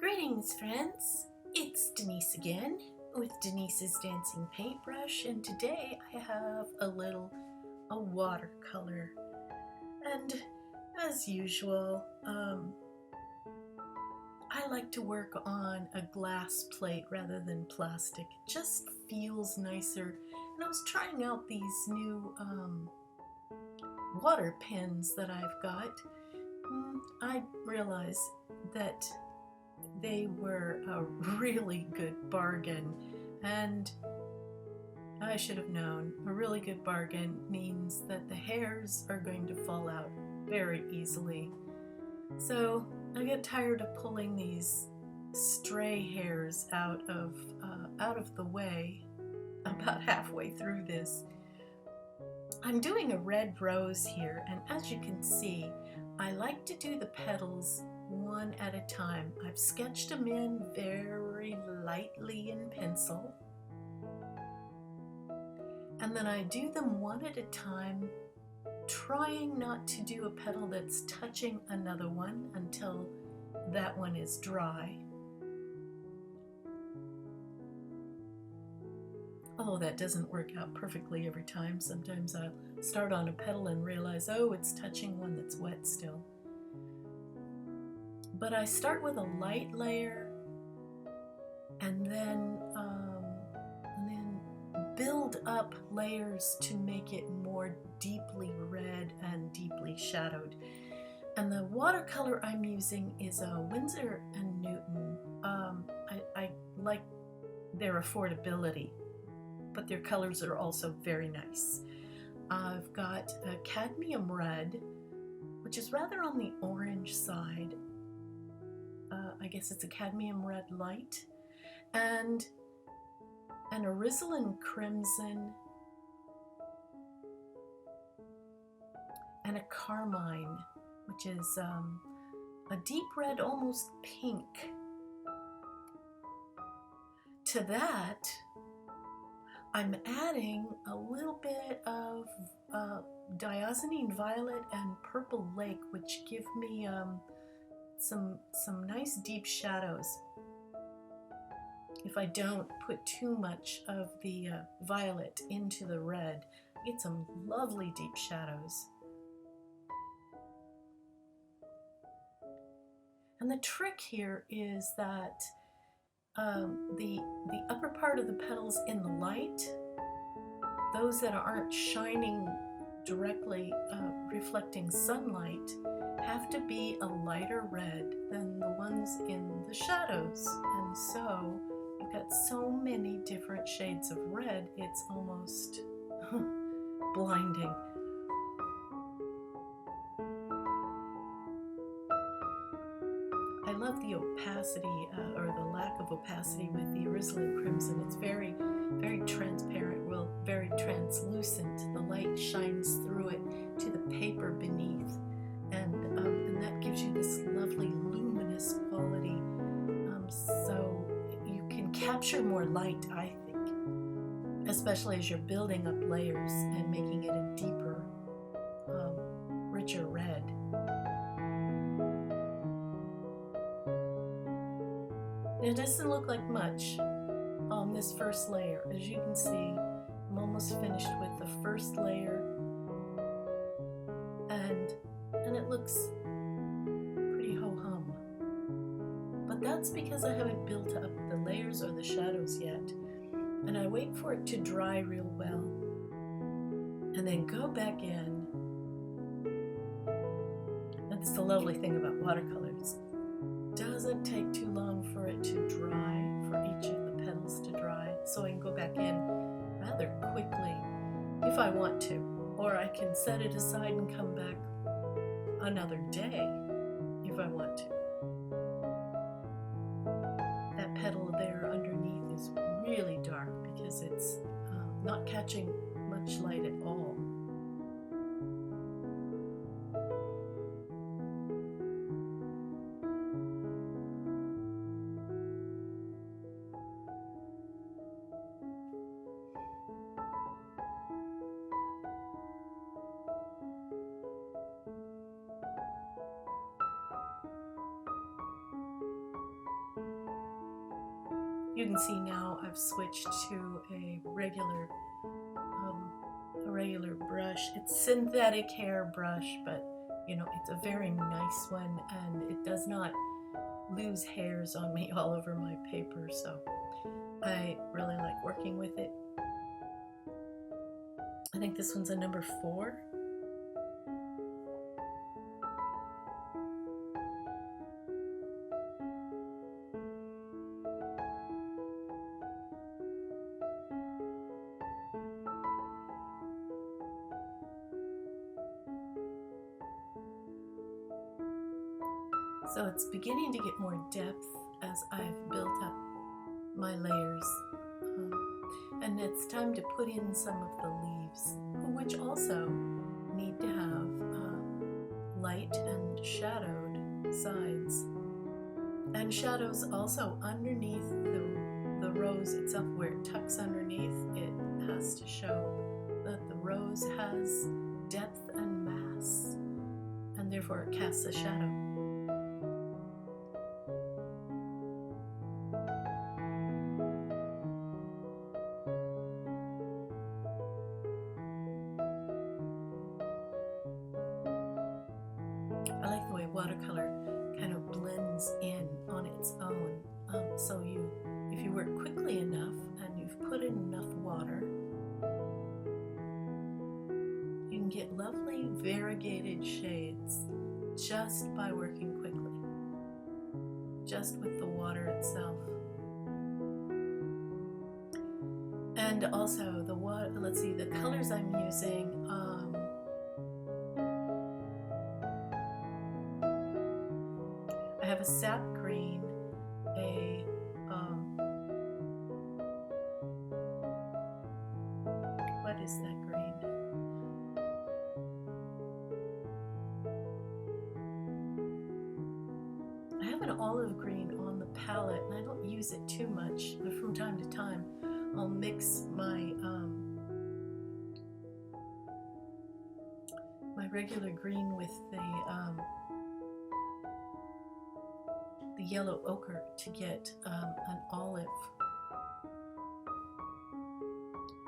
Greetings, friends. It's Denise again with Denise's Dancing Paintbrush, and today I have a watercolor. And as usual, I like to work on a glass plate rather than plastic. It just feels nicer. And I was trying out these new water pens that I've got. I realized that they were a really good bargain, and I should have known. A really good bargain means that the hairs are going to fall out very easily. So I get tired of pulling these stray hairs out of the way about halfway through this. I'm doing a red rose here, and as you can see, I like to do the petals one at a time. I've sketched them in very lightly in pencil, and then I do them one at a time, trying not to do a petal that's touching another one until that one is dry. Although that doesn't work out perfectly every time. Sometimes I'll start on a petal and realize, oh, it's touching one that's wet still. But I start with a light layer and then build up layers to make it more deeply red and deeply shadowed. And the watercolor I'm using is a Winsor & Newton. I like their affordability, but their colors are also very nice. I've got a cadmium red, which is rather on the orange side. I guess it's a cadmium red light, and an alizarin crimson, and a carmine, which is a deep red, almost pink. To that, I'm adding a little bit of diazonine violet and purple lake, which give me some nice deep shadows. If I don't put too much of the violet into the red, I get some lovely deep shadows. And the trick here is that the upper part of the petals in the light, those that aren't shining directly, reflecting sunlight, have to be a lighter red than the ones in the shadows. And so you've got so many different shades of red, it's almost blinding. I love the opacity, or the lack of opacity with the alizarin crimson. It's very, very transparent, well, very translucent. The light shines through it to the paper beneath, and that gives you this lovely luminous quality. So you can capture more light, I think, especially as you're building up layers and making it a deeper, richer red. It doesn't look like much on this first layer. As you can see, I'm almost finished with the first layer, and it looks pretty ho-hum. But that's because I haven't built up the layers or the shadows yet. And I wait for it to dry real well, and then go back in. That's the lovely thing about watercolors. Doesn't take too long for it to dry, for each of the petals to dry, so I can go back in rather quickly if I want to, or I can set it aside and come back another day if I want to. That petal there underneath is really dark because it's not catching much light at all. You can see now I've switched to a regular brush. It's synthetic hair brush, but you know, it's a very nice one, and it does not lose hairs on me all over my paper, so I really like working with it. I think this one's a number 4. So it's beginning to get more depth as I've built up my layers. And it's time to put in some of the leaves, which also need to have light and shadowed sides. And shadows also underneath the rose itself, where it tucks underneath, it has to show that the rose has depth and mass, and therefore it casts a shadow. I like the way watercolor kind of blends in on its own. So if you work quickly enough and you've put in enough water, you can get lovely variegated shades just by working quickly, just with the water itself. And also the let's see, the colors I'm using. I have a sap green, what is that green? I have an olive green on the palette, and I don't use it too much, but from time to time I'll mix my my regular green with the yellow ochre to get an olive.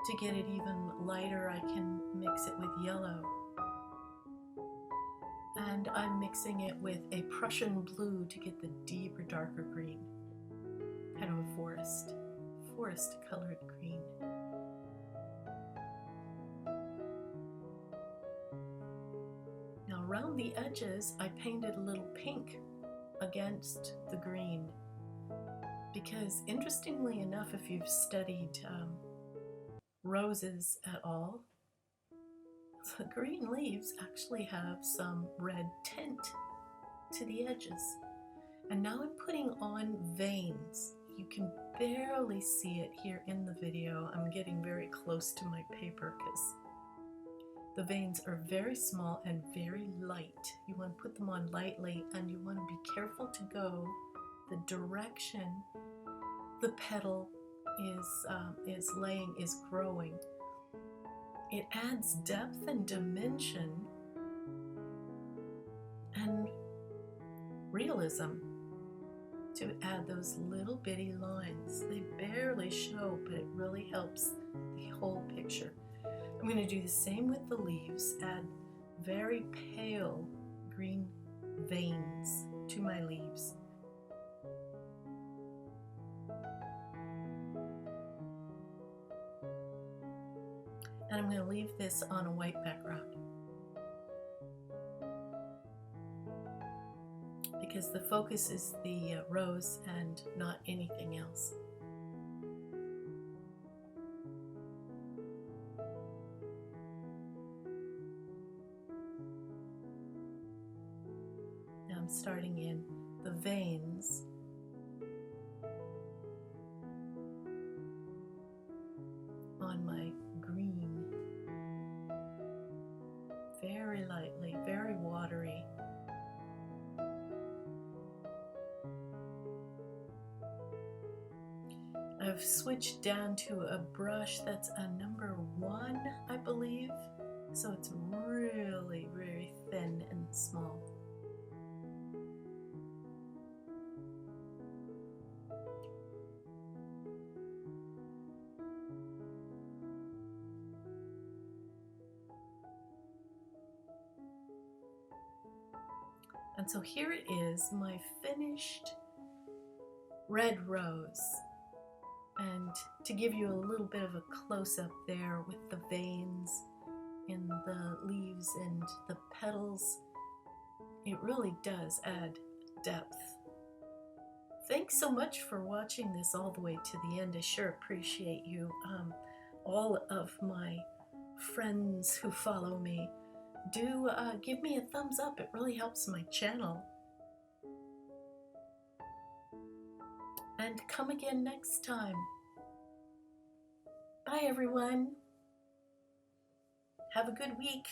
To get it even lighter, I can mix it with yellow. And I'm mixing it with a Prussian blue to get the deeper, darker green. Kind of a forest colored green. Now around the edges, I painted a little pink against the green, because interestingly enough, if you've studied roses at all, the green leaves actually have some red tint to the edges. And now I'm putting on veins. You can barely see it here in the video. I'm getting very close to my paper because the veins are very small and very light. You want to put them on lightly, and you want to be careful to go the direction the petal is growing. It adds depth and dimension and realism to add those little bitty lines. They barely show, but it really helps the whole picture. I'm going to do the same with the leaves, add very pale green veins to my leaves. And I'm going to leave this on a white background, because the focus is the rose and not anything else. Now I'm starting in the veins on my green, very lightly, very watery. I've switched down to a brush that's a number 1, I believe, so it's really, really thin and small. And so here it is, my finished red rose. And to give you a little bit of a close-up there with the veins in the leaves and the petals, it really does add depth. Thanks so much for watching this all the way to the end. I sure appreciate you. All of my friends who follow me, do give me a thumbs up. It really helps my channel. And come again next time. Bye everyone. Have a good week.